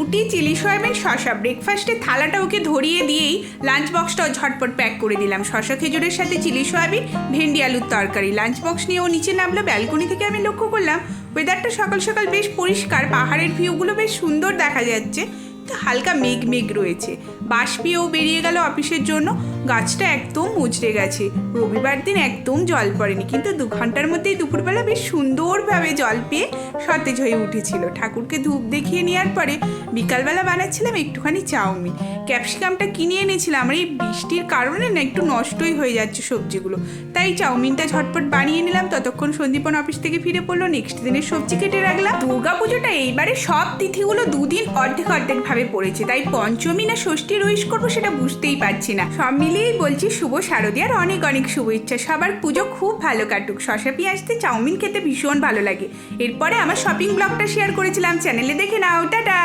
রুটি, chilli soybean, শসা। ব্রেকফাস্টে থালাটা ওকে ধরিয়ে দিয়েই লাঞ্চ বক্সটাও ঝটপট প্যাক করে দিলাম। শসা খেজুরের সাথে চিলি সয়াবিন, ভেন্ডি আলুর তরকারি। লাঞ্চ বক্স নিয়ে ও নিচে নামলো। ব্যালকনি থেকে আমি লক্ষ্য করলাম ওয়েদারটা সকাল সকাল বেশ পরিষ্কার, পাহাড়ের ভিউগুলো বেশ সুন্দর দেখা যাচ্ছে, হালকা মেঘ মেঘ রয়েছে। বাঁশ পেয়েও বেরিয়ে গেল অফিসের জন্য। গাছটা একদম মুচড়ে গেছে, রবিবার দিন একদম জল পড়েনি, কিন্তু 2 ঘন্টার মধ্যেই দুপুরবেলা বেশ সুন্দরভাবে জল পেয়ে সতেজ হয়ে উঠেছিল। ঠাকুরকে ধূপ দেখিয়ে নেওয়ার পরে বিকালবেলা বানাচ্ছিলাম একটুখানি চাউমিন। ক্যাপসিকামটা কিনে এনেছিলাম, আমার এই বৃষ্টির কারণে না একটু নষ্টই হয়ে যাচ্ছে সবজিগুলো, তাই চাউমিনটা ঝটপট বানিয়ে নিলাম। ততক্ষণ সন্দীপন অফিস থেকে ফিরে পড়লো, নেক্সট দিনের সবজি কেটে রাখলাম। দুর্গাপুজোটা এইবারে সব তিথিগুলো 2 দিন অর্ধেক অর্ধেক ভাবে পড়েছে, তাই পঞ্চমী না ষষ্ঠীর উইশ করবো সেটা বুঝতেই পারছি না। সব মিলিয়েই বলছি শুভ শারদীয়ার অনেক অনেক শুভেচ্ছা। সবার পুজো খুব ভালো কাটুক। শসা পেঁয়াজ দিয়ে চাউমিন খেতে ভীষণ ভালো লাগে। এরপরে আমার শপিং ব্লগটা শেয়ার করেছিলাম, চ্যানেলে দেখে নাও। টাটা।